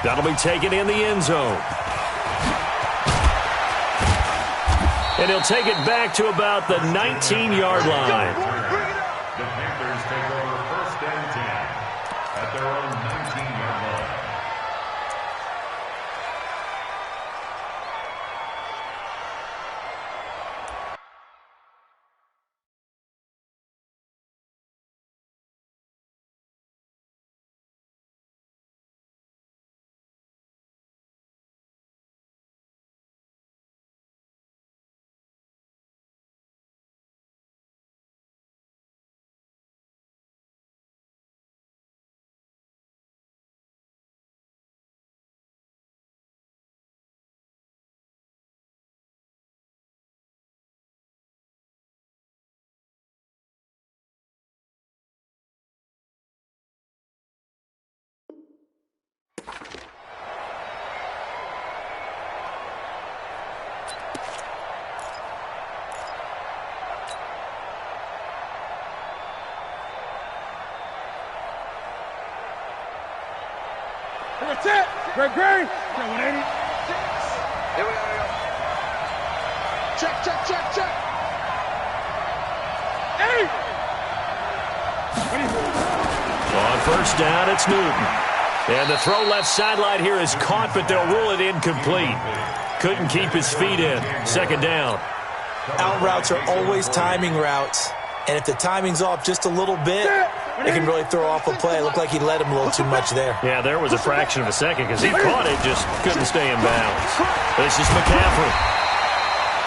That'll be taken in the end zone. And he'll take it back to about the 19-yard line. The Panthers take over 1st and 10 at their own 19-yard line. That's it. Great. 180. Here we go. Check. 80. On 1st down, it's Newton. And the throw left sideline here is caught, but they'll rule it incomplete. Couldn't keep his feet in. 2nd down. Out routes are always timing routes. And if the timing's off just a little bit, it can really throw off a play. It looked like he led him a little too much there. Yeah, there was a fraction of a second because he caught it, just couldn't stay in bounds. This is McCaffrey.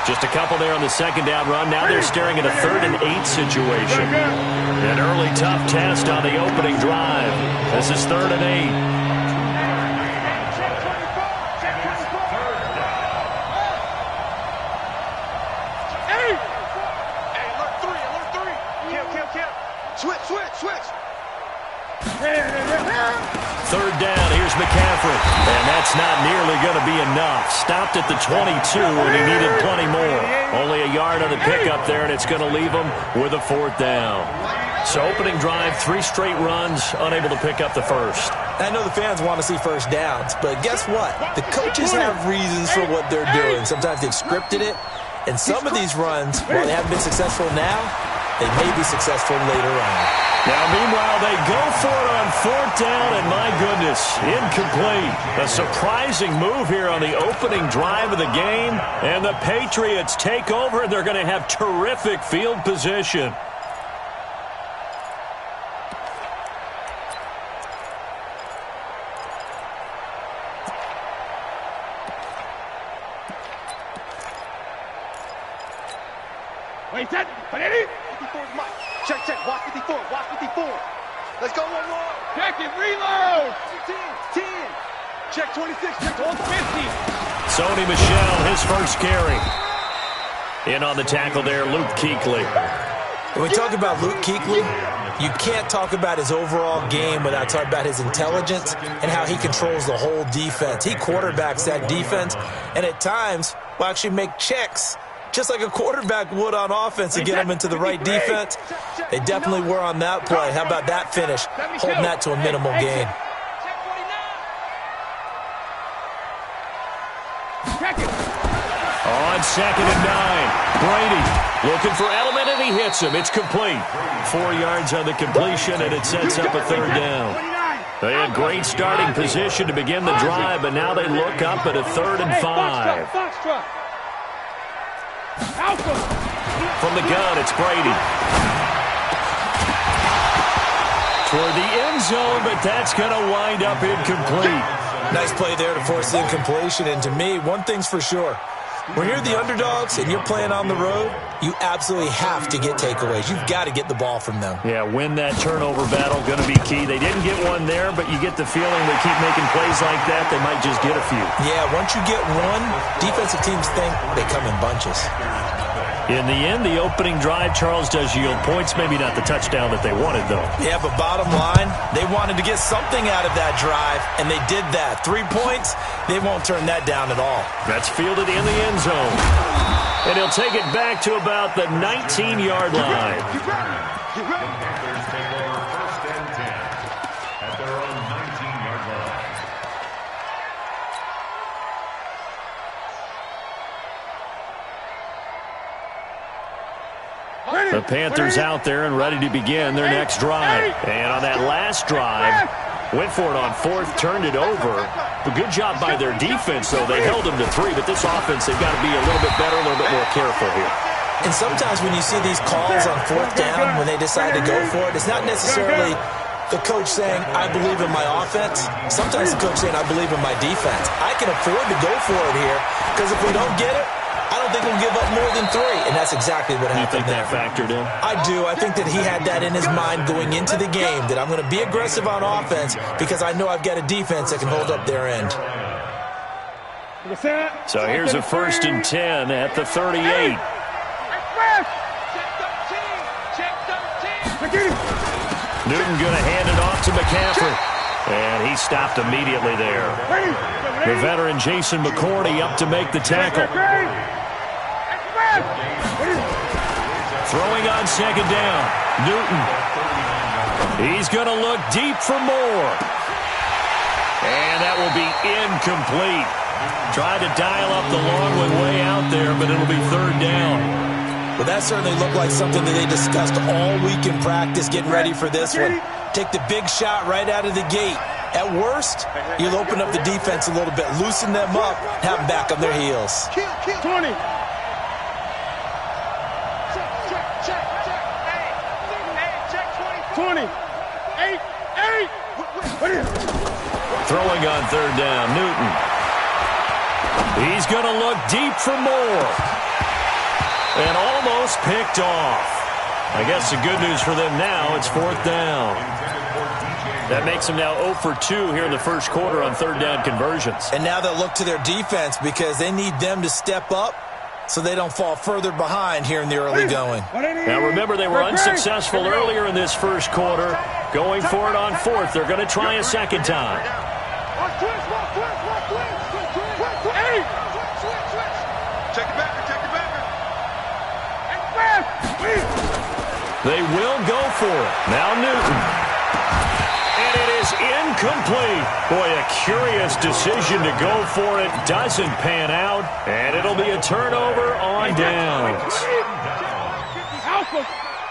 Just a couple there on the 2nd down run. Now they're staring at a 3rd and 8 situation. An early tough test on the opening drive. This is 3rd and 8. Switch. 3rd down, here's McCaffrey. And that's not nearly going to be enough. Stopped at the 22, and he needed plenty more. Only a yard on the pickup there, and it's going to leave him with a 4th down. So opening drive, 3 straight runs, unable to pick up the first. I know the fans want to see first downs, but guess what? The coaches have reasons for what they're doing. Sometimes they've scripted it, and some of these runs, while they haven't been successful now, they may be successful later on. Now, meanwhile, they go for it on 4th down, and my goodness, incomplete. A surprising move here on the opening drive of the game, and the Patriots take over, and they're going to have terrific field position. Wait, set. 180. 54 is Mike. Check. Watch 54. Let's go one more. Check it. Reload. 10. Check 26. Check 50. Sony Michel, his first carry. In on the tackle there, Luke Kuechly. When we talk about Luke Kuechly, you can't talk about his overall game without talking about his intelligence and how he controls the whole defense. He quarterbacks that defense, and at times will actually make checks, just like a quarterback would on offense to get them into the right defense. They definitely were on that play. How about that finish? Holding that to a minimal gain. On 2nd and 9, Brady looking for Edelman, and he hits him. It's complete. 4 yards on the completion, and it sets up a 3rd down. They had great starting position to begin the drive, but now they look up at a 3rd and 5. From the gun, it's Brady. Toward the end zone, but that's going to wind up incomplete. Nice play there to force the incompletion, and to me, one thing's for sure. When you're the underdogs and you're playing on the road, you absolutely have to get takeaways. You've got to get the ball from them. Yeah, win that turnover battle, going to be key. They didn't get one there, but you get the feeling they keep making plays like that, they might just get a few. Yeah, once you get one, defensive teams think they come in bunches. In the end, the opening drive, Charles, does yield points. Maybe not the touchdown that they wanted, though. Yeah, but bottom line, they wanted to get something out of that drive, and they did that. 3 points, they won't turn that down at all. That's fielded in the end zone. And he'll take it back to about the 19-yard line. Panthers take over 1st and 10 at their own 19-yard line. The Panthers out there and ready to begin their next drive. And on that last drive, went for it on fourth, turned it over. A good job by their defense, though. They held them to 3, but this offense, they've got to be a little bit better, a little bit more careful here. And sometimes when you see these calls on fourth down, when they decide to go for it, it's not necessarily the coach saying, I believe in my offense. Sometimes the coach saying, I believe in my defense. I can afford to go for it here because if we don't get it, I don't think we'll give up more than 3. And that's exactly what happened there. You think that factored in? I do. I think that he had that in his mind going into the game, that I'm going to be aggressive on offense because I know I've got a defense that can hold up their end. So here's a 1st and 10 at the 38. Newton going to hand it off to McCaffrey. And he stopped immediately there. The veteran Jason McCourty up to make the tackle. Throwing on 2nd down. Newton. He's going to look deep for more. And that will be incomplete. Tried to dial up the long one way out there, but it'll be 3rd down. Well, that certainly looked like something that they discussed all week in practice, getting ready for this one. Take the big shot right out of the gate. At worst, you'll open up the defense a little bit, loosen them up, have them back on their heels. 20. Throwing on 3rd down, Newton. He's going to look deep for more. And almost picked off. I guess the good news for them now, it's 4th down. That makes them now 0 for 2 here in the first quarter on 3rd down conversions. And now they'll look to their defense because they need them to step up so they don't fall further behind here in the early going. Now remember, they were unsuccessful earlier in this first quarter. Going for it on 4th. They're going to try a 2nd time. They will go for it. Now Newton. And it is incomplete. Boy, a curious decision to go for it. Doesn't pan out. And it'll be a turnover on downs. Alpha,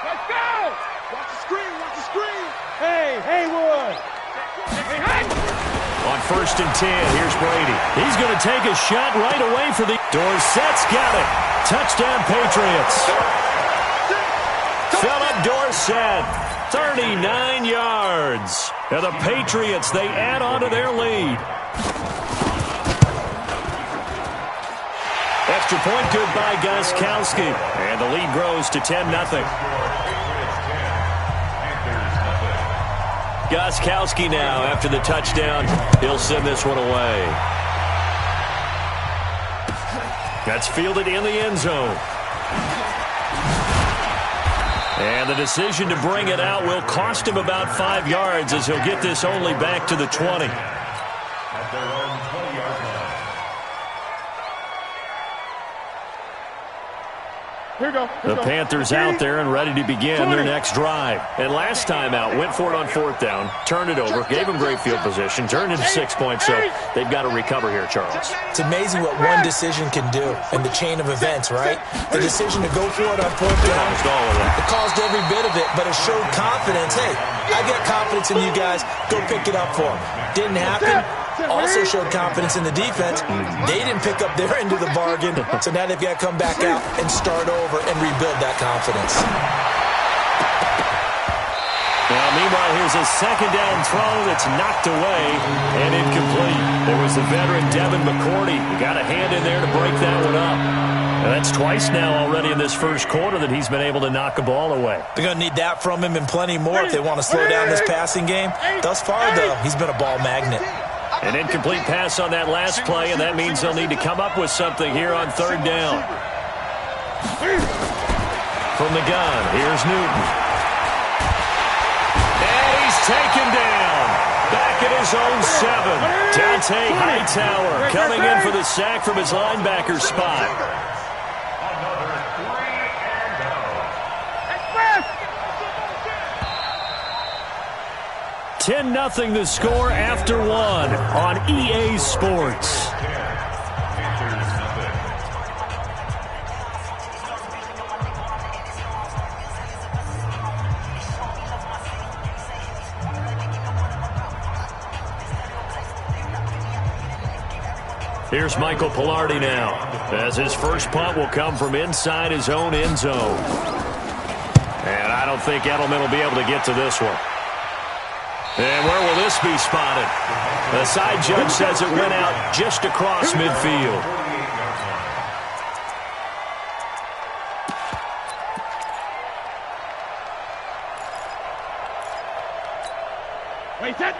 let's go! Watch the screen, watch the screen! Hey, Haywood! Hey! On 1st and 10, here's Brady. He's going to take a shot right away for the... Dorsett's got it. Touchdown, Patriots. Philip Dorsett, 39 yards. And the Patriots, they add on to their lead. Extra point good by Gostkowski. And the lead grows to 10-0. Gostkowski now, after the touchdown, he'll send this one away. That's fielded in the end zone. And the decision to bring it out will cost him about 5 yards as he'll get this only back to the 20. At their own 20-yard line. Here we go. The Panthers out there and ready to begin their next drive. And last time out, went for it on 4th down, turned it over, gave them great field position, turned into 6 points, so they've got to recover here, Charles. It's amazing what one decision can do in the chain of events, right? The decision to go for it on 4th down, it caused every bit of it, but it showed confidence. Hey, I got confidence in you guys. Go pick it up for them. Didn't happen. Also showed confidence in the defense. They didn't pick up their end of the bargain, so now they've got to come back out and start over and rebuild that confidence. Now, meanwhile, here's a 2nd down throw that's knocked away and incomplete. There was the veteran Devin McCourty. You got a hand in there to break that one up. And that's twice now already in this first quarter that he's been able to knock a ball away. They're going to need that from him and plenty more if they want to slow down this passing game. Thus far, though, he's been a ball magnet. An incomplete pass on that last play, and that means they'll need to come up with something here on 3rd down. From the gun, here's Newton. And he's taken down. Back at his own 7. Dante Hightower coming in for the sack from his linebacker spot. 10-0 the score after 1 on EA Sports. Here's Michael Pilardi now, as his first punt will come from inside his own end zone. And I don't think Edelman will be able to get to this one. And where will this be spotted? The side judge says it went out just across midfield.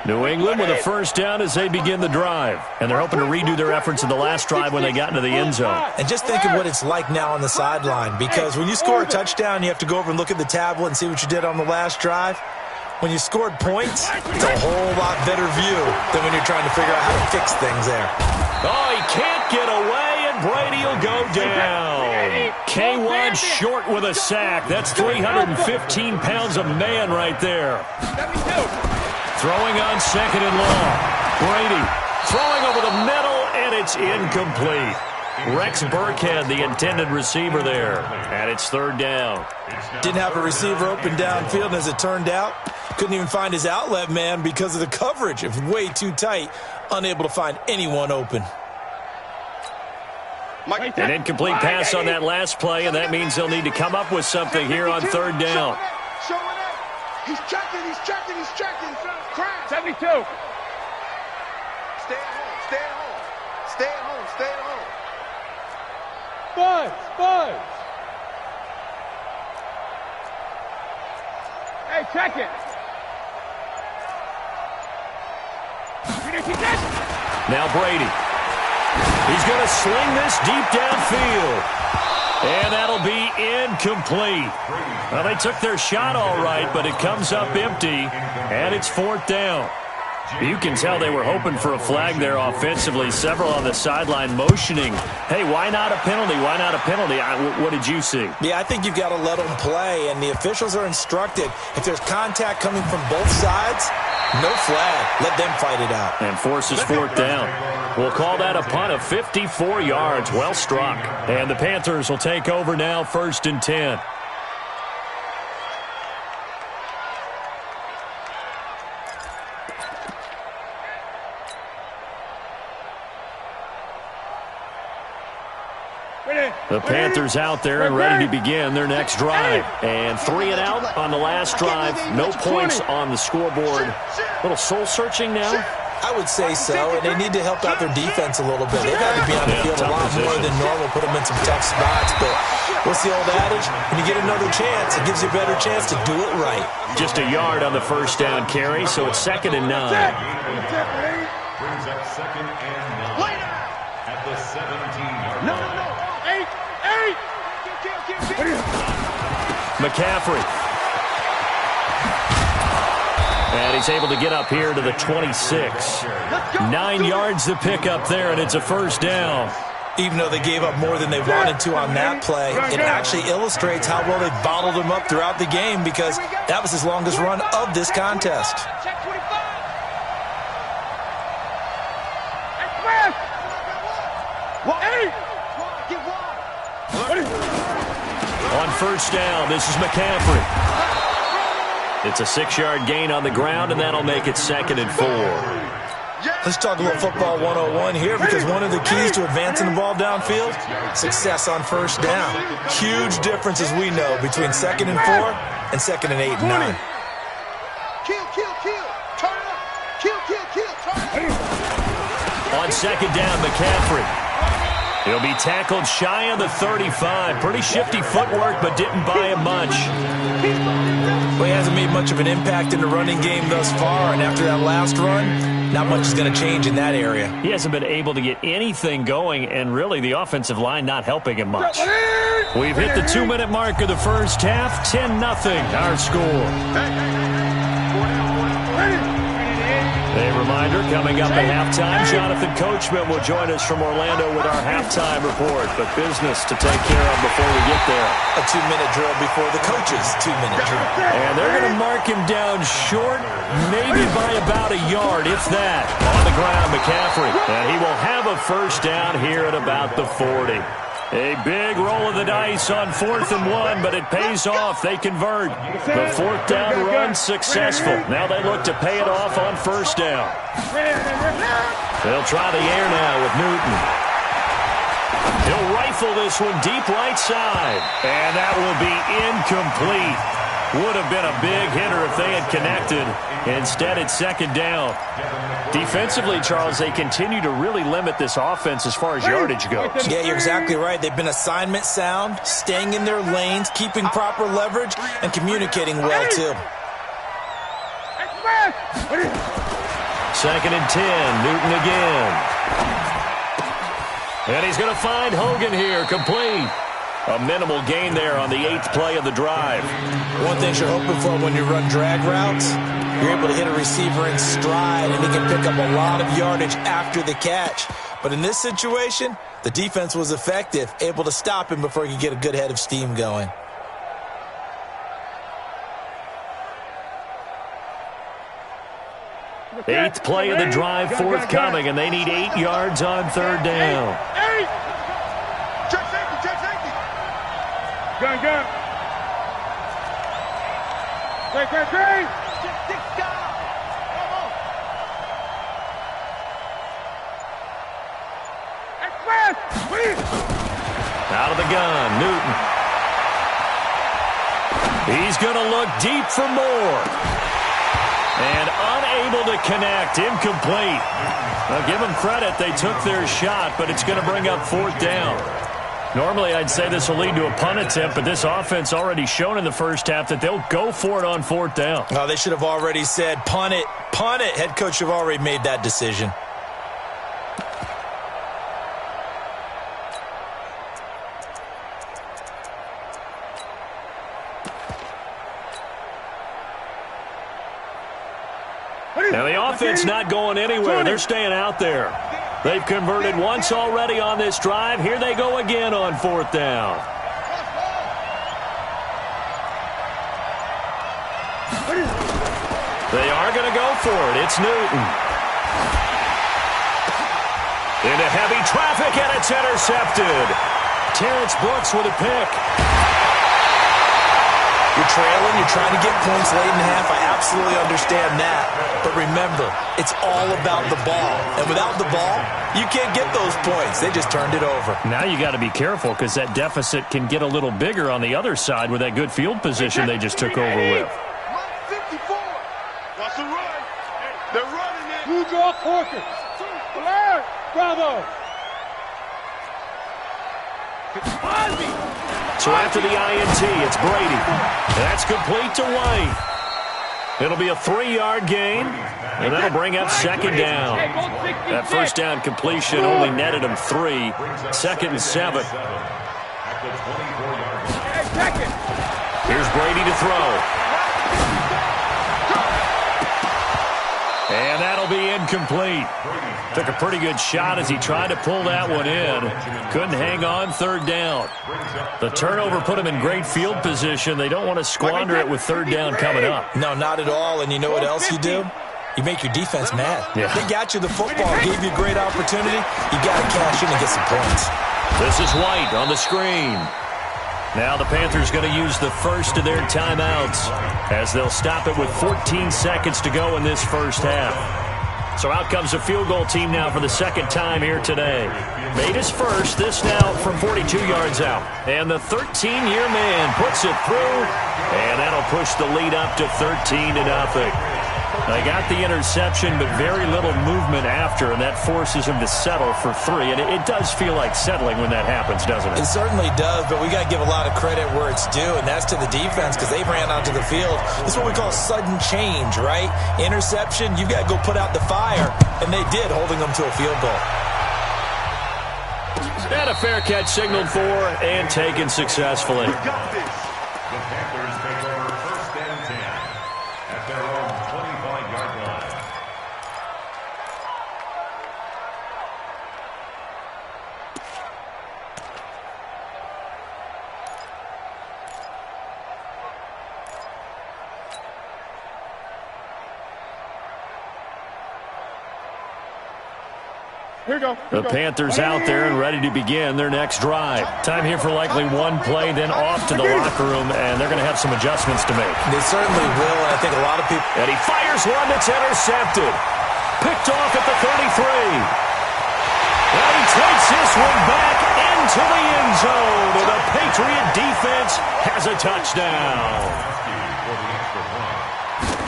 New England with a first down as they begin the drive. And they're hoping to redo their efforts in the last drive when they got into the end zone. And just think of what it's like now on the sideline, because when you score a touchdown, you have to go over and look at the tablet and see what you did on the last drive. When you scored points, it's a whole lot better view than when you're trying to figure out how to fix things there. Oh, he can't get away, and Brady will go down. K1 short with a sack. That's 315 pounds of man right there. Throwing on second and long. Brady throwing over the middle, and it's incomplete. Rex Burkhead, the intended receiver there. And it's third down. Didn't have a receiver open downfield, and as it turned out, couldn't even find his outlet man because of the coverage. It was way too tight, unable to find anyone open. An incomplete pass on that last play, and that means they'll need to come up with something here on third down. He's checking. 72. Stay at home. Stay at home. Buzz. Hey, check it. Now Brady. He's going to sling this deep downfield. And that'll be incomplete. Well, they took their shot all right, but it comes up empty, and it's fourth down. You can tell they were hoping for a flag there offensively. Several on the sideline motioning. Hey, why not a penalty? Why not a penalty? What did you see? Yeah, I think you've got to let them play, and the officials are instructed. If there's contact coming from both sides, no flag. Let them fight it out. And forces fourth down. We'll call that a punt of 54 yards. Well struck. And the Panthers will take over now, 1st and 10. The Panthers out there and ready to begin their next drive. And 3 and out on the last drive. No points on the scoreboard. A little soul-searching now? I would say so, and they need to help out their defense a little bit. They've had to be on the field a lot more than normal, put them in some tough spots. But what's the old adage? When you get another chance, it gives you a better chance to do it right. Just a yard on the first down carry, so it's 2nd and 9. Brings up 2nd and 9 at the 17-yard line. No. 8. McCaffrey. And he's able to get up here to the 26. 9 yards to pick up there, and it's a first down. Even though they gave up more than they wanted to on that play, it actually illustrates how well they bottled them up throughout the game, because that was his longest run of this contest. On first down, this is McCaffrey. It's a 6-yard gain on the ground, and that'll make it 2nd and 4. Let's talk a little football 101 here, because one of the keys to advancing the ball downfield, success on first down. Huge difference, as we know, between 2nd and 4 and 2nd and 8 and 9. Kill. Turn it up. Kill. Turn it up. On second down, McCaffrey. He'll be tackled shy of the 35. Pretty shifty footwork, but didn't buy him much. Well, he hasn't made much of an impact in the running game thus far, and after that last run, not much is going to change in that area. He hasn't been able to get anything going, and really the offensive line not helping him much. We've hit the 2-minute mark of the first half. 10-0 our score. A reminder, coming up at halftime, Jonathan Coachman will join us from Orlando with our halftime report. But business to take care of before we get there. A 2-minute drill before the coach's 2-minute drill. And they're going to mark him down short, maybe by about a yard, if that. On the ground, McCaffrey. And he will have a first down here at about the 40. A big roll of the dice on 4th and 1, but it pays off. They convert. The 4th down run successful. Now they look to pay it off on first down. They'll try the air now with Newton. He'll rifle this one deep right side. And that will be incomplete. Would have been a big hitter if they had connected. Instead, it's second down. Defensively, Charles, they continue to really limit this offense as far as yardage goes. Yeah, you're exactly right. They've been assignment sound, staying in their lanes, keeping proper leverage, and communicating well, too. Second and 10, Newton again. And he's going to find Hogan here, complete. A minimal gain there on the 8th play of the drive. One thing you're hoping for when you run drag routes, you're able to hit a receiver in stride, and he can pick up a lot of yardage after the catch. But in this situation, the defense was effective, able to stop him before he could get a good head of steam going. Eighth play of the drive forthcoming, and they need 8 yards on third down. Check safety, check safety. Gun. Hey. Six down. Come on. Express, please. Out of the gun, Newton. He's going to look deep for more. And unable to connect, incomplete. Now, give them credit, they took their shot, but it's going to bring up fourth down. Normally, I'd say this will lead to a punt attempt, but this offense already shown in the first half that they'll go for it on fourth down. Oh, they should have already said, punt it, punt it. Head coach should have already made that decision. Now, the offense not going anywhere. They're staying out there. They've converted once already on this drive. Here they go again on fourth down. They are going to go for it. It's Newton. Into heavy traffic, and it's intercepted. Terrence Brooks with a pick. You're trailing, you're trying to get points late in half. I absolutely understand that. But remember, it's all about the ball. And without the ball, you can't get those points. They just turned it over. Now you got to be careful because that deficit can get a little bigger on the other side with that good field position they just took over with. 54. That's a run. They're running it. Blue draw Corker. Alert. Bravo. So after the INT, it's Brady. That's complete to White. It'll be a 3-yard gain, and that'll bring up second down. That first down completion only netted him 3. Second and 7. Here's Brady to throw. And that'll be incomplete. Took a pretty good shot as he tried to pull that one in. Couldn't hang on third down. The turnover put him in great field position. They don't want to squander it with third down coming up. No, not at all. And you know what else you do? You make your defense mad. Yeah. They got you the football, gave you a great opportunity. You got to cash in and get some points. This is White on the screen. Now the Panthers going to use the first of their timeouts as they'll stop it with 14 seconds to go in this first half. So out comes a field goal team now for the second time here today. Made his first, this now from 42 yards out. And the 13-year man puts it through, and that'll push the lead up to 13-0. They got the interception, but very little movement after, and that forces him to settle for 3. And it does feel like settling when that happens, doesn't it? It certainly does, but we got to give a lot of credit where it's due, and that's to the defense because they ran onto the field. This is what we call sudden change, right? Interception, you've got to go put out the fire, and they did, holding them to a field goal. And a fair catch signaled for and taken successfully. The Panthers take over first and 10 at their own 25-yard line. Here we go. The Panthers out there and ready to begin their next drive. Time here for likely one play, then off to the locker room, and they're going to have some adjustments to make. They certainly will, and I think a lot of people... And he fires one that's intercepted. Picked off at the 33. And he takes this one back in into the end zone, and the Patriot defense has a touchdown.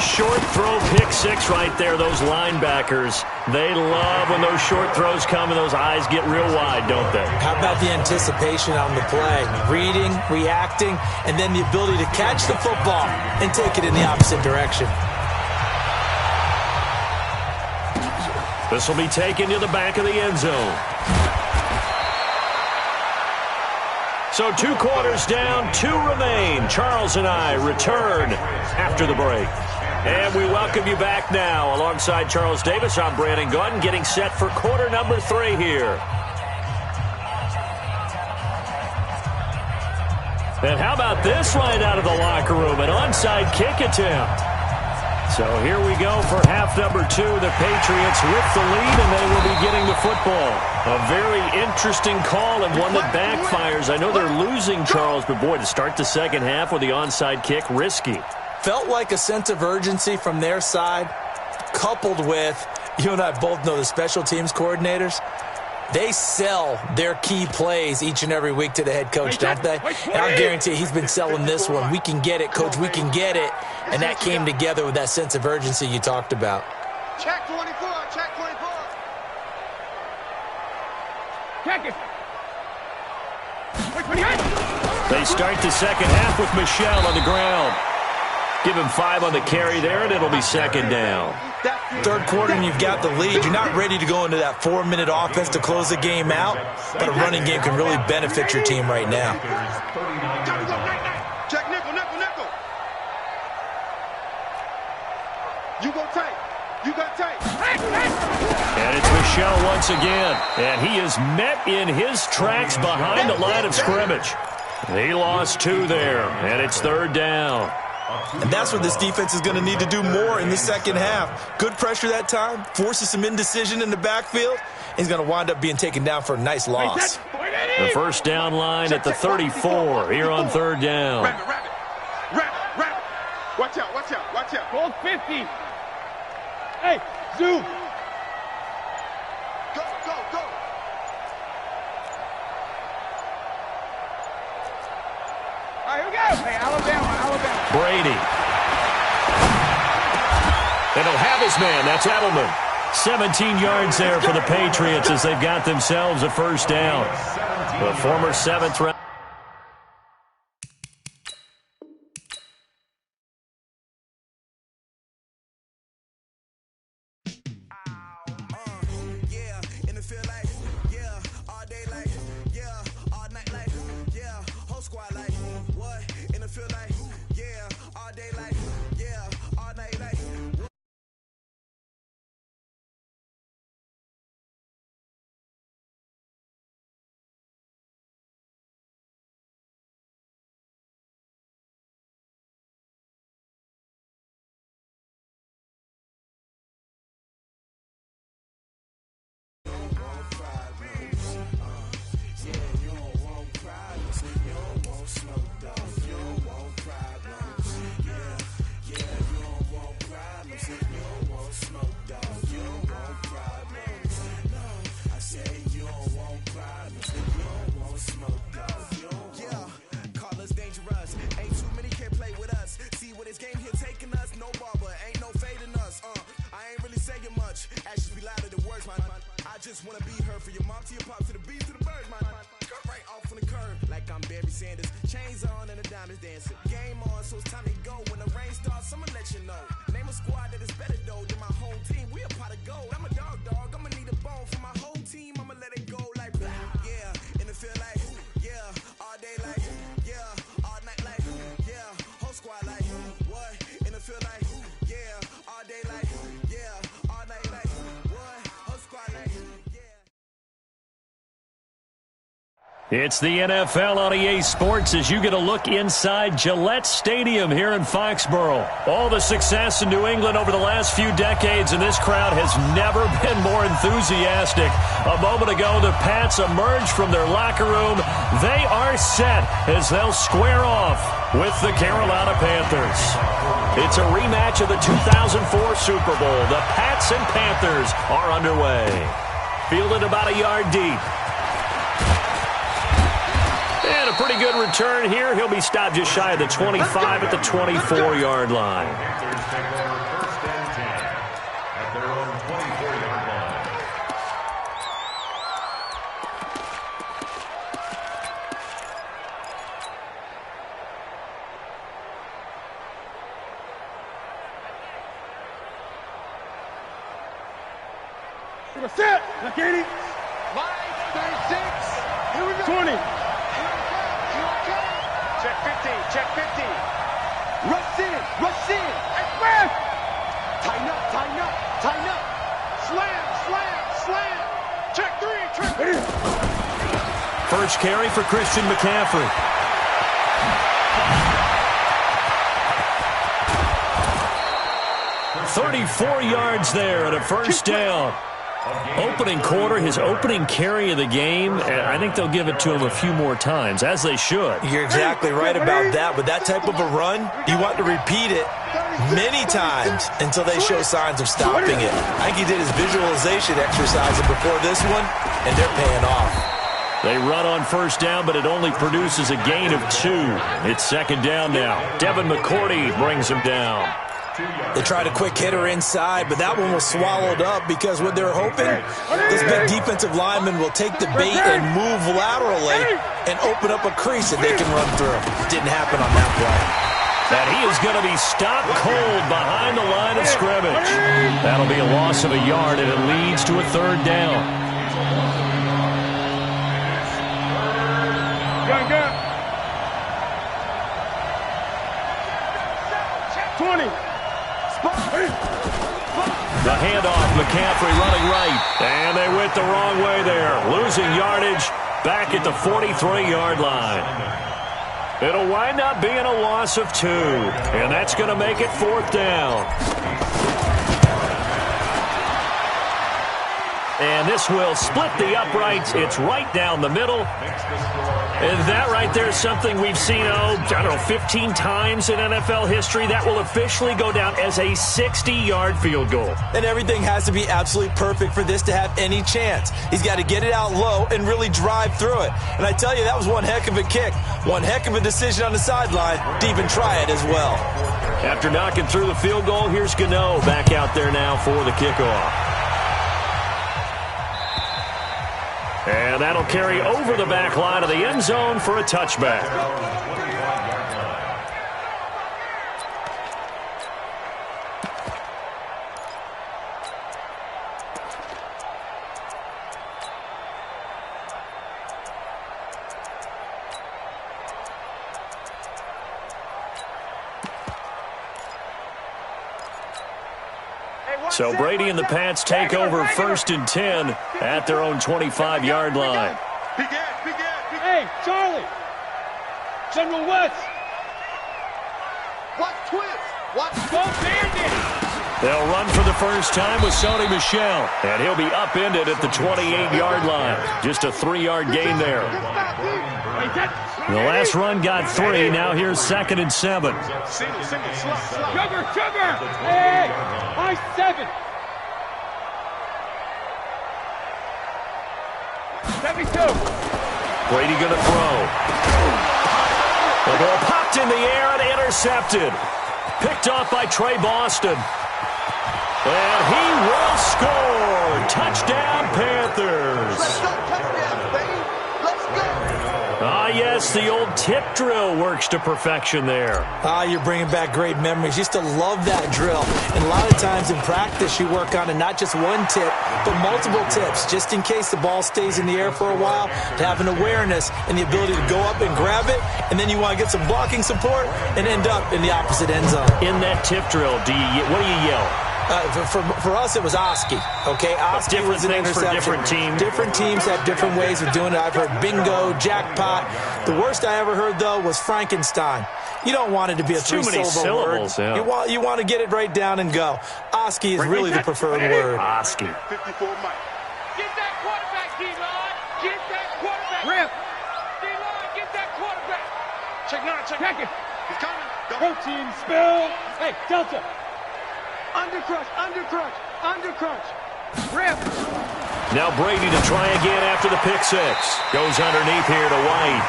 Short throw, pick six right there, those linebackers. They love when those short throws come and those eyes get real wide, don't they? How about the anticipation on the play? Reading, reacting, and then the ability to catch the football and take it in the opposite direction. This will be taken to the back of the end zone. So 2 quarters down, 2 remain. Charles and I return after the break. And we welcome you back now. Alongside Charles Davis, I'm Brandon Gordon, getting set for quarter number 3 here. And how about this line out of the locker room? An onside kick attempt. So here we go for half number 2. The Patriots with the lead, and they will be getting the football. A very interesting call and one that backfires. I know they're losing, Charles, but boy, to start the second half with the onside kick, risky. Felt like a sense of urgency from their side, coupled with, you and I both know the special teams coordinators, they sell their key plays each and every week to the head coach, don't they? And I guarantee he's been selling this one. We can get it, coach, we can get it. And that came together with that sense of urgency you talked about. Check 24, check 24. Check it. They start the second half with Michel on the ground. Give him 5 on the carry there, and it'll be second down. Third quarter, and you've got the lead. You're not ready to go into that 4-minute offense to close the game out, but a running game can really benefit your team right now. Check nickel, nickel, nickel. You go tight. You got tight. And it's Michel once again, and he is met in his tracks behind the line of scrimmage. He lost 2 there, and it's third down. And that's what this defense is going to need to do more in the second half. Good pressure that time, forces some indecision in the backfield. He's going to wind up being taken down for a nice loss. The first down line at the 34 here on third down. Rabbit. Watch out, watch out, watch out. Gold 50. Hey, zoom. Go, go, go. All right, here we go. Hey, Alabama. Brady. And he'll have his man. That's Edelman. 17 yards there for the Patriots as they've got themselves a first down. The former 7th round. It's the NFL on EA Sports as you get a look inside Gillette Stadium here in Foxborough. All the success in New England over the last few decades, and this crowd has never been more enthusiastic. A moment ago, the Pats emerged from their locker room. They are set as they'll square off with the Carolina Panthers. It's a rematch of the 2004 Super Bowl. The Pats and Panthers are underway. Fielded about a yard deep. And a pretty good return here. He'll be stopped just shy of the 25 at the 24-yard line. Panthers take over first and 10 at their own 24-yard line. Set. Now, Katie. 36. Here we go. 20. Check 15. Check 15. Rush in. Rush in. Express. Tighten up. Tighten up. Tighten up. Slam. Slam. Slam. Check 3. Check 3. First carry for Christian McCaffrey. "34 yards there at a first down." Opening quarter, his opening carry of the game, and I think they'll give it to him a few more times, as they should. You're exactly right about that. With that type of a run, you want to repeat it many times until they show signs of stopping it. I think he did his visualization exercise before this one, and they're paying off. They run on first down, but it only produces a gain of 2. It's second down now. Devin McCourty brings him down. They tried a quick hitter inside, but that one was swallowed up because what they're hoping, this big defensive lineman will take the bait and move laterally and open up a crease that they can run through. Didn't happen on that play. And he is going to be stopped cold behind the line of scrimmage. That'll be a loss of a yard, and it leads to a third down. Gun. 20. The handoff, McCaffrey running right. And they went the wrong way there. Losing yardage back at the 43-yard line. It'll wind up being a loss of 2. And that's going to make it fourth down. And this will split the uprights. It's right down the middle. And that right there is something we've seen, 15 times in NFL history. That will officially go down as a 60-yard field goal. And everything has to be absolutely perfect for this to have any chance. He's got to get it out low and really drive through it. And I tell you, that was one heck of a kick. One heck of a decision on the sideline to even try it as well. After knocking through the field goal, here's Gano back out there now for the kickoff. And that'll carry over the back line of the end zone for a touchback. So Brady and the Pats take over first and 10 at their own 25-yard line. Hey, Charlie. General West. Watch twist. Watch Go Bandit. They'll run for the first time with Sony Michel, and he'll be upended at the 28-yard line. Just a 3-yard gain there. The last run got 3. Now here's second and 7. Sugar. Hey, high 7. 72. Brady going to throw. The ball popped in the air and intercepted. Picked off by Trey Boston. And he will score. Touchdown, Panthers. Ah, yes, the old tip drill works to perfection there. You're bringing back great memories. Used to love that drill. And a lot of times in practice, you work on it, not just one tip, but multiple tips, just in case the ball stays in the air for a while, to have an awareness and the ability to go up and grab it, and then you want to get some blocking support and end up in the opposite end zone. In that tip drill, what do you yell? For us, it was Oski. Okay, Oski was an interception. For different teams. Different teams have different ways of doing it. I've heard bingo, jackpot. The worst I ever heard, though, was Frankenstein. You don't want it to be a three-syllable word. Yeah. You want to get it right down and go. Oski is really the preferred word. Oski. 54 Mike. Get that quarterback, D-line. Get that quarterback. Rip. D-line, get that quarterback. Check it. He's coming. Go. Protein spill. Hey, Delta. Undercrunch. Rip. Now Brady to try again after the pick six. Goes underneath here to White.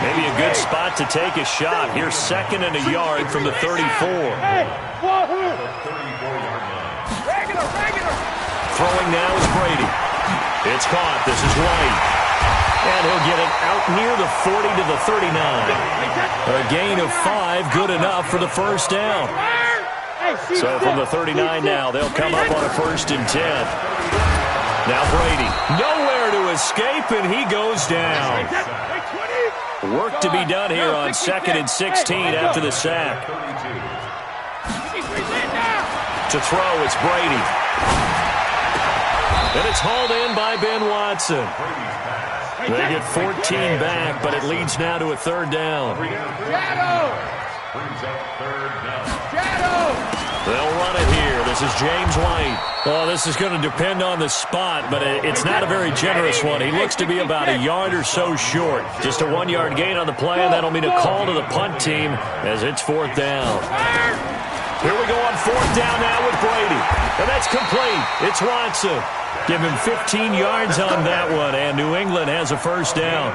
Maybe a good spot to take a shot. Here's 2nd and a yard from the 34. Throwing now is Brady. It's caught. This is White. And he'll get it out near the 40 to the 39. A gain of 5, good enough for the first down. So from the 39 now, they'll come up on a 1st and 10. Now Brady, nowhere to escape, and he goes down. Work to be done here on 2nd and 16 after the sack. To throw, it's Brady. And it's hauled in by Ben Watson. They get 14 back, but it leads now to a 3rd down. They'll run it here. This is James White. Well, this is going to depend on the spot, but it's not a very generous one. He looks to be about a yard or so short. Just a 1-yard gain on the play, and that'll mean a call to the punt team as it's 4th down. Here we go on 4th down now with Brady. And that's complete. It's Watson. Give him 15 yards on that one, and New England has a 1st down.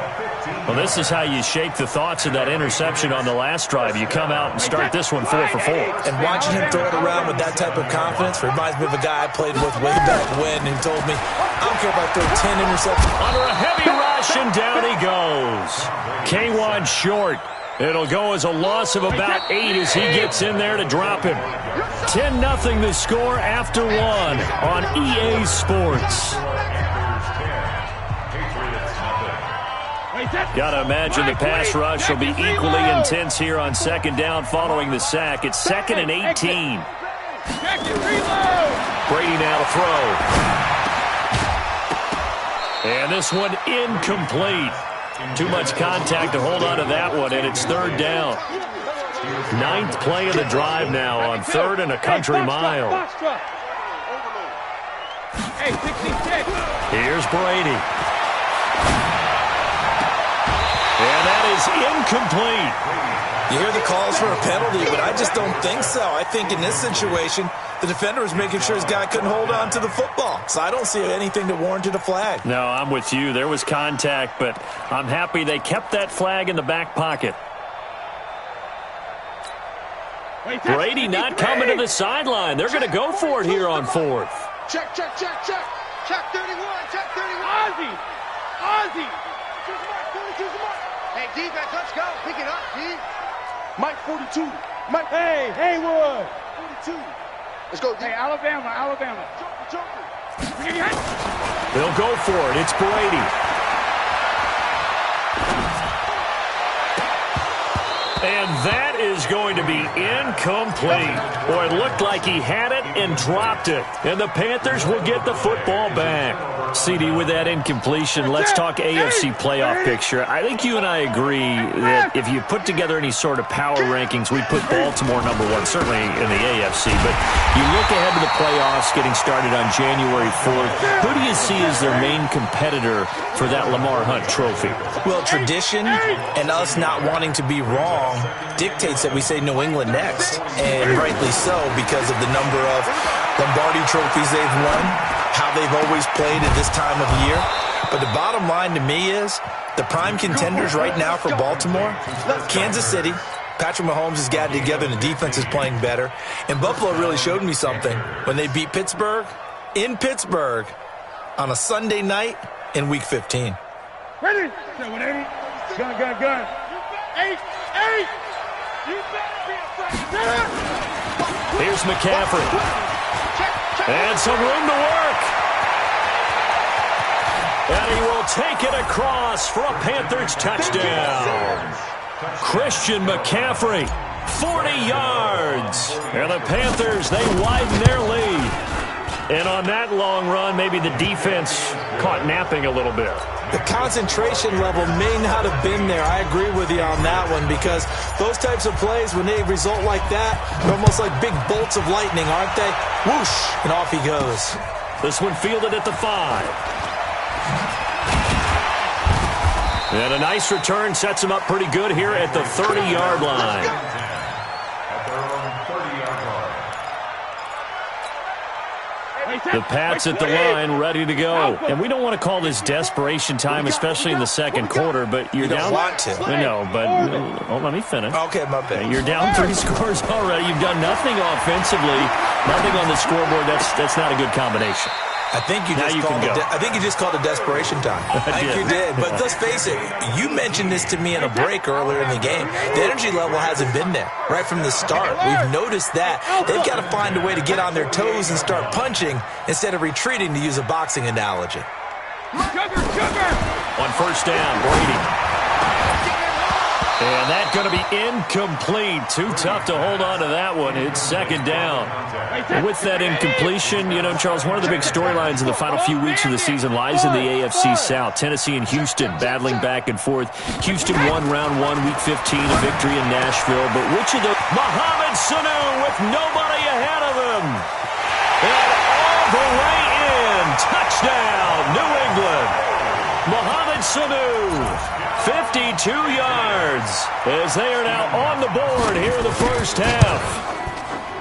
Well, this is how you shake the thoughts of that interception on the last drive. You come out and start this one 4 for 4. And watching him throw it around with that type of confidence reminds me of a guy I played with way back when who told me, I don't care if I throw 10 interceptions. Under a heavy rush, and down he goes. K1 short. It'll go as a loss of about 8 as he gets in there to drop him. 10-0 the score after 1 on EA Sports. Gotta imagine the pass rush will be equally intense here on 2nd down following the sack. It's 2nd and 18. Brady now to throw. And this one incomplete. Too much contact to hold on to that one, and it's 3rd down. 9th play of the drive now on 3rd and a country mile. Here's Brady. And that is incomplete. You hear the calls for a penalty, but I just don't think so. I think in this situation, the defender was making sure his guy couldn't hold on to the football. So I don't see anything that warranted a flag. No, I'm with you. There was contact, but I'm happy they kept that flag in the back pocket. Brady not coming to the sideline. They're going to go for it here on 4th. Check, check, check, check. Check 31, check 31. Ozzy. Hey, defense, let's go. Pick it up, D. Mike 42. Mike. Hey, Haywood. 42. Let's go, D. Hey, Alabama. Joker. They'll go for it. It's Brady. And that is going to be incomplete. Boy, it looked like he had it and dropped it. And the Panthers will get the football back. CD, with that incompletion, let's talk AFC playoff picture. I think you and I agree that if you put together any sort of power rankings, we'd put Baltimore #1, certainly in the AFC. But you look ahead to the playoffs getting started on January 4th. Who do you see as their main competitor for that Lamar Hunt trophy? Well, tradition and us not wanting to be wrong dictates that we say New England next. And rightly so, because of the number of Lombardi trophies they've won, how they've always played at this time of year. But the bottom line to me is the prime contenders right now for Baltimore, Kansas City. Patrick Mahomes has gotten together and the defense is playing better. And Buffalo really showed me something when they beat Pittsburgh in Pittsburgh on a Sunday night in Week 15. Ready? Gun. 8. You better be afraid. Here's McCaffrey. And some room to work. And he will take it across for a Panthers touchdown. Christian McCaffrey, 40 yards. And the Panthers, they widen their lead. And on that long run, maybe the defense caught napping a little bit. The concentration level may not have been there. I agree with you on that one, because those types of plays, when they result like that, they're almost like big bolts of lightning, aren't they? Whoosh, and off he goes. This one fielded at the 5. And a nice return sets him up pretty good here at the 30-yard line. At their own 30-yard line. The Pats at the line, ready to go. And we don't want to call this desperation time, especially in the second quarter, but you're down. You don't want to. No, but let me finish. Okay, my bad. You're down 3 scores already. You've done nothing offensively, nothing on the scoreboard. That's not a good combination. I think you just called it desperation time. I think you did. But let's face it, you mentioned this to me in a break earlier in the game. The energy level hasn't been there right from the start. We've noticed that. They've got to find a way to get on their toes and start punching instead of retreating, to use a boxing analogy. On first down, Brady. And that's going to be incomplete. Too tough to hold on to that one. It's second down. And with that incompletion, Charles, one of the big storylines in the final few weeks of the season lies in the AFC South. Tennessee and Houston battling back and forth. Houston won round 1, week 15, a victory in Nashville. But which of the... Mohamed Sanu with nobody ahead of him. And all the way in. Touchdown, New England. Mohamed Sanu. 52 yards as they are now on the board here in the first half.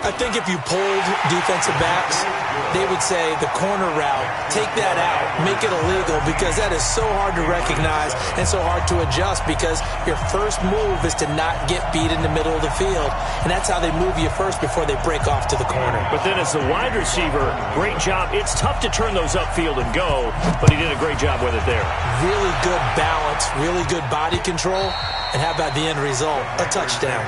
I think if you polled defensive backs, they would say the corner route, take that out, make it illegal, because that is so hard to recognize and so hard to adjust, because your first move is to not get beat in the middle of the field, and that's how they move you first before they break off to the corner. But then as the wide receiver, great job. It's tough to turn those upfield and go, but he did a great job with it there. Really good balance, really good body control, and how about the end result? A touchdown.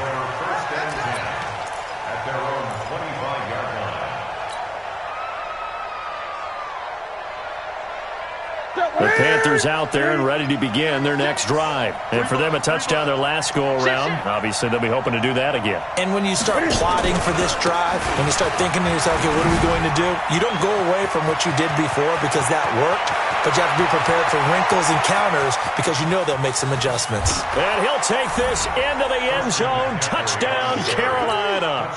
The Panthers out there and ready to begin their next drive. And for them, a touchdown their last go-around. Obviously, they'll be hoping to do that again. And when you start plotting for this drive, when you start thinking to yourself, okay, what are we going to do? You don't go away from what you did before because that worked, but you have to be prepared for wrinkles and counters because you know they'll make some adjustments. And he'll take this into the end zone. Touchdown, Carolina.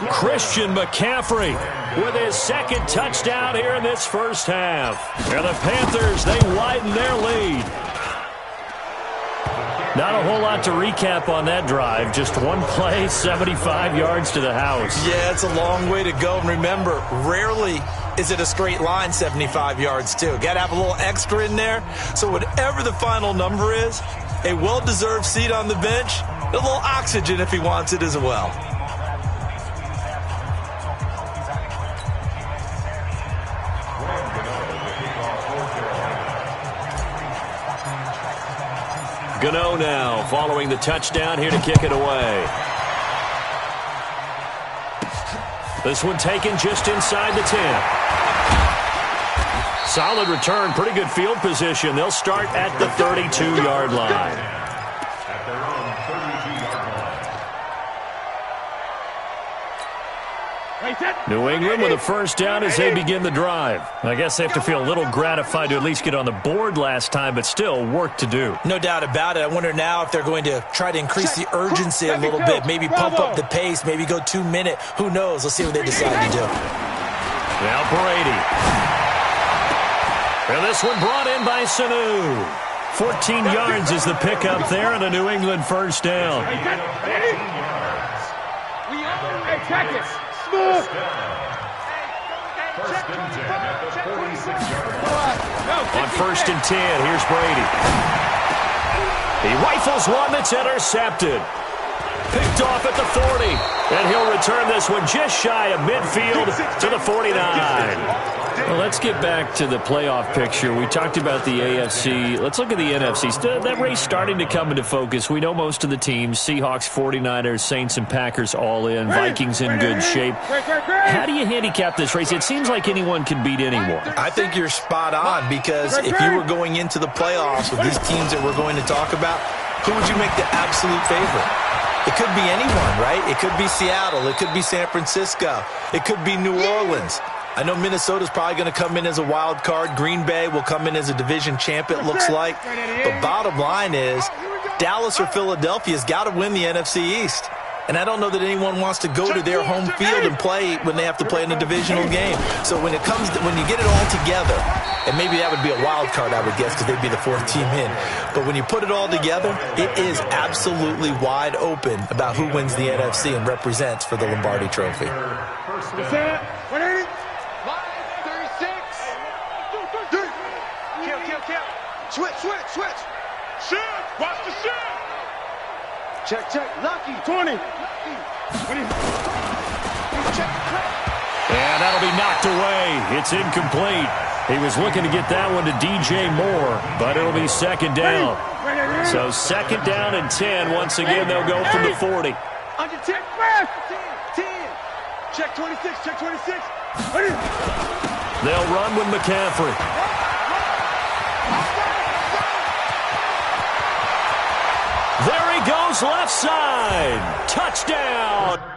Christian McCaffrey with his second touchdown here in this first half. And the Panthers, they widen their lead. Not a whole lot to recap on that drive. Just one play, 75 yards to the house. Yeah, it's a long way to go. And remember, rarely is it a straight line 75 yards, too. Got to have a little extra in there. So whatever the final number is, a well-deserved seat on the bench, a little oxygen if he wants it as well. Gano now following the touchdown here to kick it away. This one taken just inside the 10. Solid return, pretty good field position. They'll start at the 32-yard line. At their own 32-yard line. New England with a first down as they begin the drive. I guess they have to feel a little gratified to at least get on the board last time, but still work to do. No doubt about it. I wonder now if they're going to try to increase the urgency a little bit, maybe pump up the pace, maybe go 2-minute. Who knows? Let's see what they decide to do. Now Brady. And this one brought in by Sanu. 14 yards is the pickup there and a New England first down. Check it. First and 10 at the 46-yard line. On first and 10, here's Brady. He rifles one that's intercepted. Picked off at the 40. And he'll return this one just shy of midfield to the 49. Well, let's get back to the playoff picture. We talked about the AFC. Let's look at the NFC. That race starting to come into focus. We know most of the teams. Seahawks, 49ers, Saints, and Packers all in. Vikings in good shape. How do you handicap this race? It seems like anyone can beat anyone. I think you're spot on, because if you were going into the playoffs with these teams that we're going to talk about, who would you make the absolute favorite? It could be anyone, right? It could be Seattle. It could be San Francisco. It could be New Orleans. I know Minnesota's probably going to come in as a wild card. Green Bay will come in as a division champ, it looks like. But bottom line is, Dallas or Philadelphia's got to win the NFC East. And I don't know that anyone wants to go to their home field and play when they have to play in a divisional game. So when you get it all together, and maybe that would be a wild card, I would guess, because they'd be the fourth team in. But when you put it all together, it is absolutely wide open about who wins the NFC and represents for the Lombardi Trophy. Switch, switch, switch. Shit! Watch the shit! Check, check. Lucky. 20. Lucky. Check, check. And that'll be knocked away. It's incomplete. He was looking to get that one to DJ Moore, but it'll be second down. So second down and 10. Once again, they'll go from the 40. Under 10. 10. 10. Check 26. Check 26. They'll run with McCaffrey. There he goes, left side. Touchdown.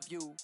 You